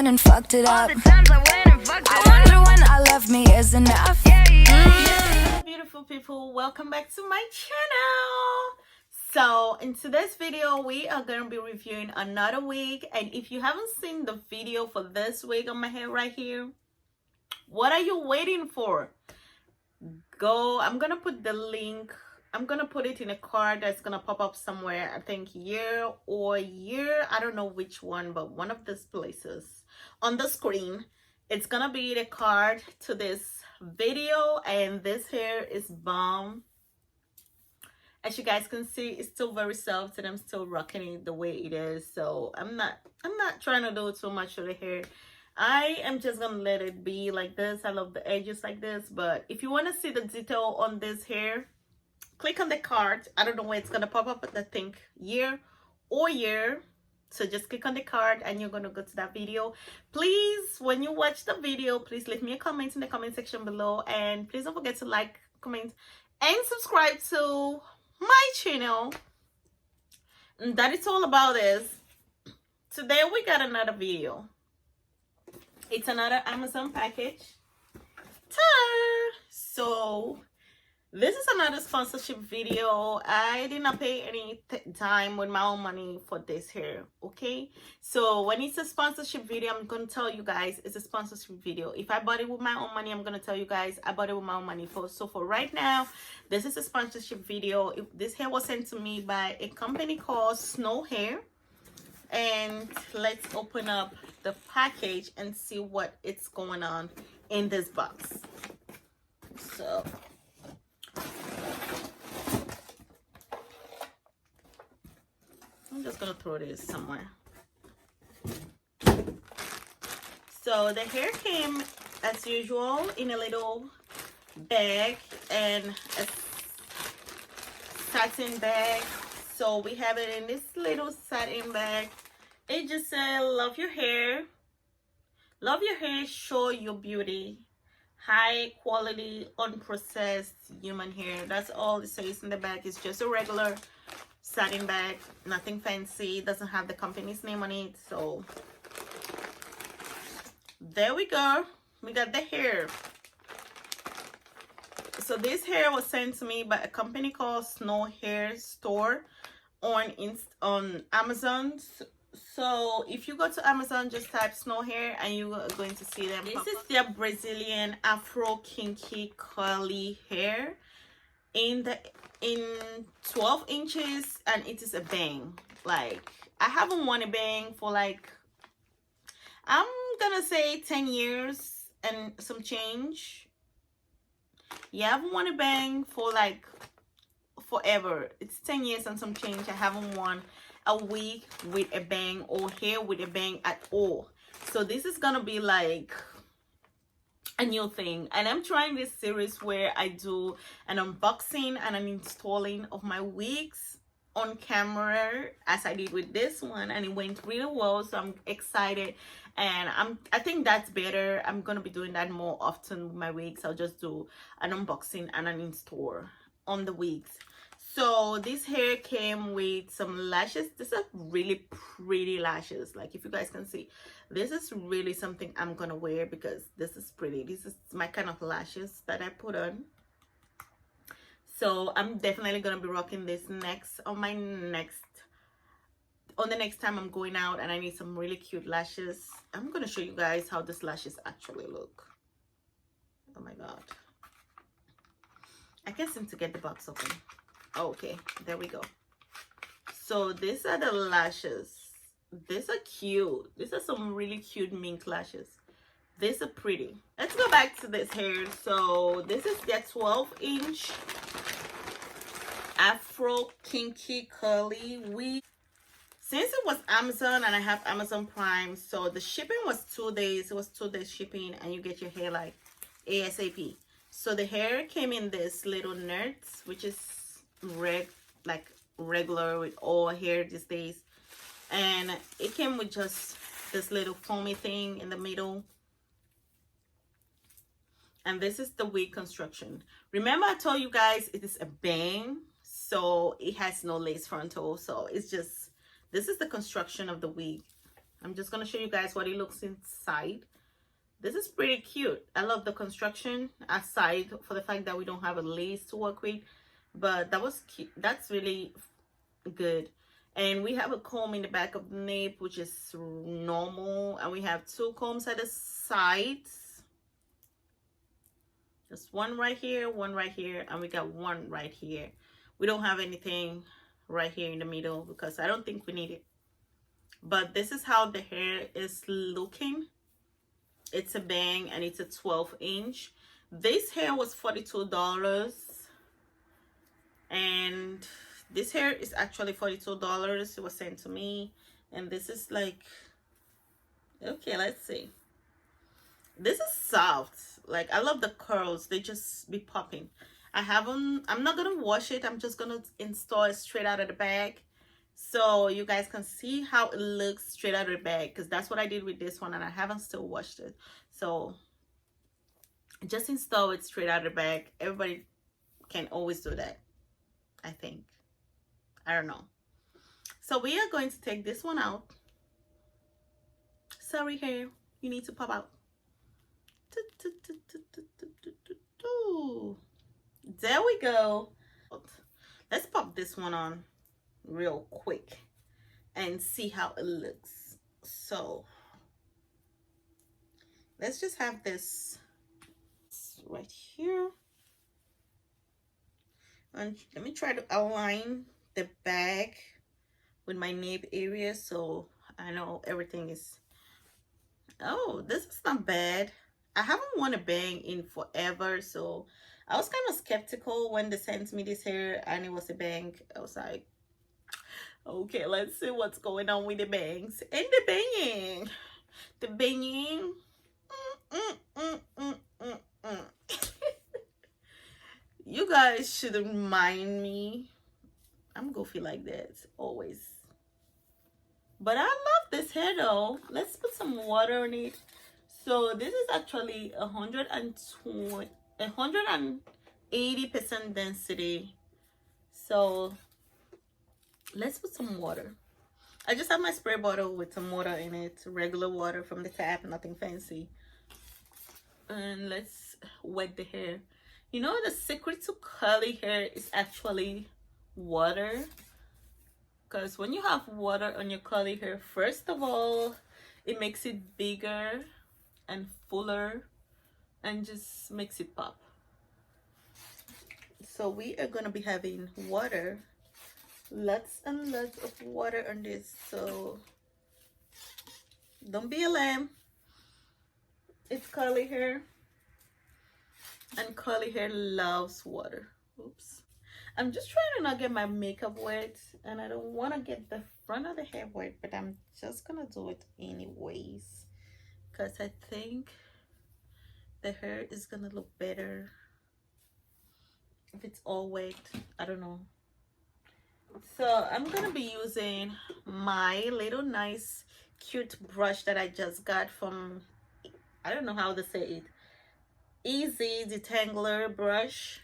went and fucked it up. All the times I went and fucked it I up. wonder when I love me is enough. Beautiful people, welcome back to my channel. So in today's video we are going to be reviewing another wig, and if you haven't seen the video for this wig on my head right here, what are you waiting for? Go, I'm gonna put the link, I'm gonna put it in a card that's gonna pop up somewhere. I think year, I don't know which one, but one of these places on the screen. It's gonna be the card to this video, and this hair is bomb. As you guys can see, it's still very soft and I'm still rocking it the way it is. So I'm not trying to do too much to the hair. I am just gonna let it be like this. I love the edges like this, but if you want to see the detail on this hair, click on the card. I don't know where it's gonna pop up, but I think year. So just click on the card and you're gonna go to that video. Please, when you watch the video, please leave me a comment in the comment section below, and please don't forget to like, comment, and subscribe to my channel. And that is all about this. Today we got another video. It's another Amazon package. Ta-da! So this is another sponsorship video. I did not pay any time with my own money for this hair, okay? So when it's a sponsorship video, I'm gonna tell you guys it's a sponsorship video. If I bought it with my own money, I'm gonna tell you guys I bought it with my own money. So for right now, this is a sponsorship video. This hair was sent to me by a company called Snow Hair. And let's open up the package and see what it's going on in this box. So I'm just gonna throw this somewhere. So the hair came as usual in a little bag and a satin bag. So we have it in this little satin bag. It just said, love your hair. Love your hair, show your beauty. High quality, unprocessed human hair. That's all it says in the bag. It's just a regular satin bag, nothing fancy. It doesn't have the company's name on it. So there we go. We got the hair. So this hair was sent to me by a company called Snow Hair Store on Amazon. So if you go to Amazon, just type Snow Hair and you are going to see them. This is their Brazilian Afro kinky curly hair in 12 inches, and it is a bang. Like, I haven't worn a bang for like, I'm gonna say 10 years and some change. Yeah, I haven't worn a bang for like forever. It's 10 years and some change. I haven't worn a wig with a bang or hair with a bang at all. So this is gonna be like a new thing, and I'm trying this series where I do an unboxing and an installing of my wigs on camera, as I did with this one, and it went really well. So I'm excited, and I think that's better. I'm gonna be doing that more often with my wigs. I'll just do an unboxing and an install on the wigs. So this hair came with some lashes. These are really pretty lashes. Like, if you guys can see, this is really something I'm gonna wear because this is pretty. This is my kind of lashes that I put on. So I'm definitely gonna be rocking this next on the next time I'm going out and I need some really cute lashes. I'm gonna show you guys how these lashes actually look. Oh my god, I can't seem to get the box open. Okay, there we go. So these are the lashes. These are cute. These are some really cute mink lashes. These are pretty. Let's go back to this hair. So this is their 12-inch Afro kinky curly wig. Since it was Amazon and I have Amazon Prime, so the shipping was 2 days. It was 2 days shipping, and you get your hair like ASAP. So the hair came in this little nerds, which is regular with all hair these days, and it came with just this little foamy thing in the middle, and this is the wig construction. Remember I told you guys it is a bang, so it has no lace frontal. So it's just, this is the construction of the wig. I'm just gonna show you guys what it looks inside. This is pretty cute. I love the construction, aside for the fact that we don't have a lace to work with, but that was cute. That's really good. And we have a comb in the back of the nape, which is normal, and we have 2 combs at the sides. Just one right here, and we got one right here. We don't have anything right here in the middle because I don't think we need it. But this is how the hair is looking. It's a bang and it's a 12-inch. This hair was $42, and this hair is actually $42. It was sent to me, and this is like, okay, let's see. This is soft. Like, I love the curls. They just be popping. I'm not gonna wash it. I'm just gonna install it straight out of the bag so you guys can see how it looks straight out of the bag, because that's what I did with this one, and I haven't still washed it. So just install it straight out of the bag. Everybody can always do that, I think. I don't know. So we are going to take this one out. Sorry, hair, you need to pop out. There we go. Let's pop this one on real quick and see how it looks. So let's just have this right here, and let me try to align the bag with my nape area so I know everything is. Oh, this is not bad. I haven't worn a bang in forever, so I was kind of skeptical when they sent me this hair and it was a bang. I was like, okay, let's see what's going on with the bangs and the banging. The banging. You guys shouldn't mind me. I'm goofy like that always. But I love this hair though. Let's put some water on it. So this is actually 180% density. So let's put some water. I just have my spray bottle with some water in it, regular water from the tap, nothing fancy. And let's wet the hair. You know, the secret to curly hair is actually water. Because when you have water on your curly hair, first of all, it makes it bigger and fuller and just makes it pop. So we are going to be having water, lots and lots of water on this. So don't be a lamb. It's curly hair, and curly hair loves water. Oops. I'm just trying to not get my makeup wet, and I don't want to get the front of the hair wet, but I'm just gonna do it anyways because I think the hair is gonna look better if it's all wet. I don't know. So I'm gonna be using my little nice cute brush that I just got from, I don't know how to say it, Easy Detangler brush.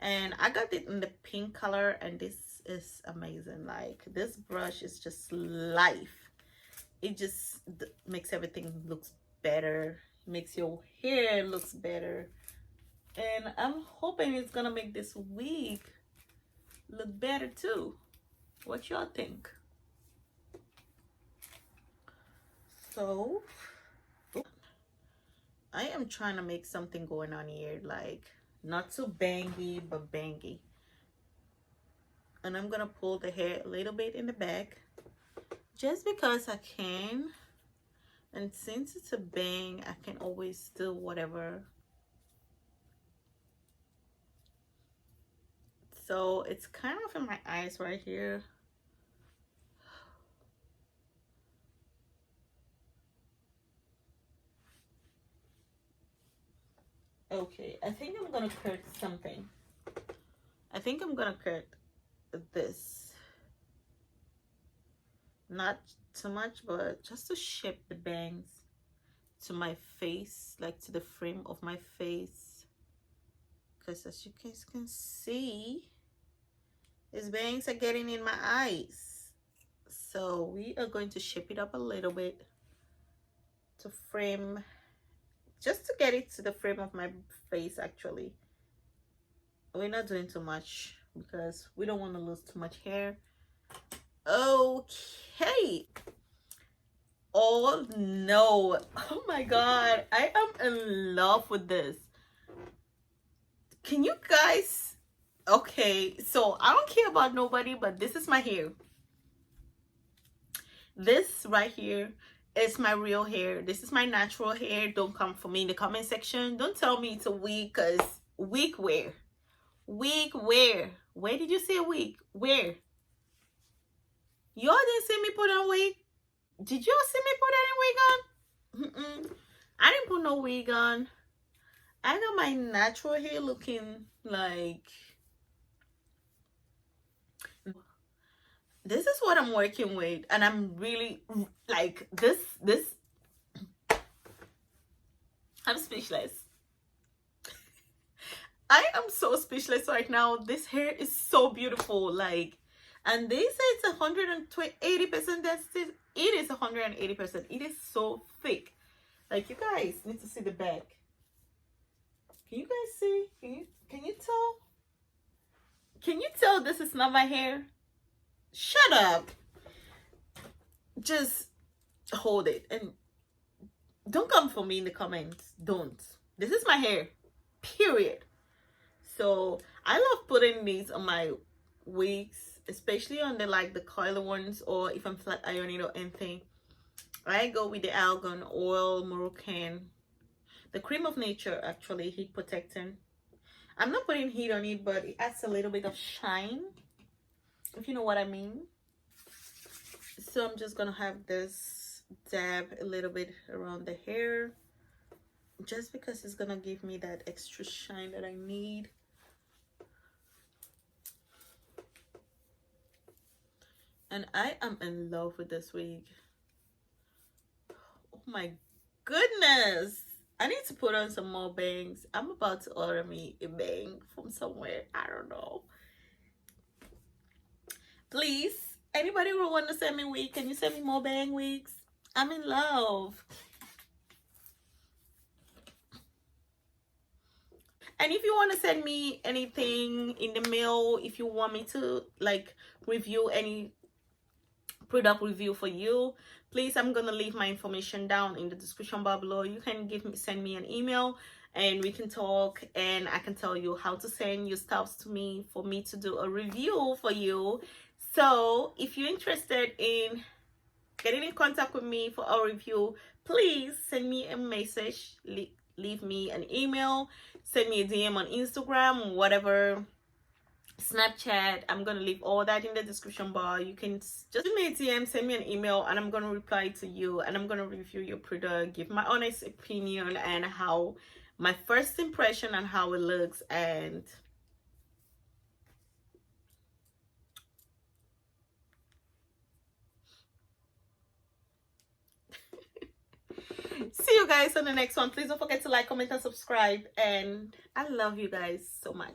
And I got it in the pink color, and this is amazing. Like, this brush is just life. It just makes everything looks better, makes your hair looks better, and I'm hoping it's gonna make this wig look better too. What y'all think? So I am trying to make something going on here, like not too bangy but bangy. And I'm gonna pull the hair a little bit in the back just because I can, and since it's a bang, I can always do whatever. So it's kind of in my eyes right here. Okay, I think I'm gonna cut something. I think I'm gonna cut this. Not too much, but just to shape the bangs to my face, like to the frame of my face. Because as you guys can see, these bangs are getting in my eyes. So we are going to shape it up a little bit to frame, just to get it to the frame of my face. Actually, we're not doing too much because we don't want to lose too much hair. Okay. Oh no, oh my god, I am in love with this. Can you guys, okay, so I don't care about nobody, but this is my hair. This right here is my real hair. This is my natural hair. Don't come for me in the comment section. Don't tell me it's a wig, because wig where? Wig where? Where did you see a wig? Where? Y'all didn't see me put on wig? Did y'all see me put any wig on? I didn't put no wig on. I got my natural hair looking like... This is what I'm working with, and I'm really like this. I'm speechless. I am so speechless right now. This hair is so beautiful. Like, and they say it's 180% density. It is 180%. It is so thick. Like, you guys need to see the back. Can you guys see? Can you tell? Can you tell this is not my hair? Shut up. Just hold it and don't come for me in the comments. Don't. This is my hair. Period. So I love putting these on my wigs, especially on the like the coil ones, or if I'm flat ironing or anything. I go with the argan oil Moroccan, the cream of nature, actually heat protecting. I'm not putting heat on it, but it adds a little bit of shine, if you know what I mean. So I'm just gonna have this dab a little bit around the hair, just because it's gonna give me that extra shine that I need. And I am in love with this wig. Oh my goodness, I need to put on some more bangs. I'm about to order me a bang from somewhere. I don't know. Please, anybody who want to send me wig, can you send me more bang wigs? I'm in love. And if you want to send me anything in the mail, if you want me to like review any product review for you, please, I'm gonna leave my information down in the description bar below. You can send me an email and we can talk, and I can tell you how to send your stuffs to me for me to do a review for you. So if you're interested in getting in contact with me for a review, please send me a message, leave me an email, send me a DM on Instagram, whatever, Snapchat. I'm gonna leave all that in the description bar. You can just send me a DM, send me an email, and I'm gonna reply to you, and I'm gonna review your product, give my honest opinion and how my first impression and how it looks. And see you guys on the next one. Please don't forget to like, comment, and subscribe, and I love you guys so much.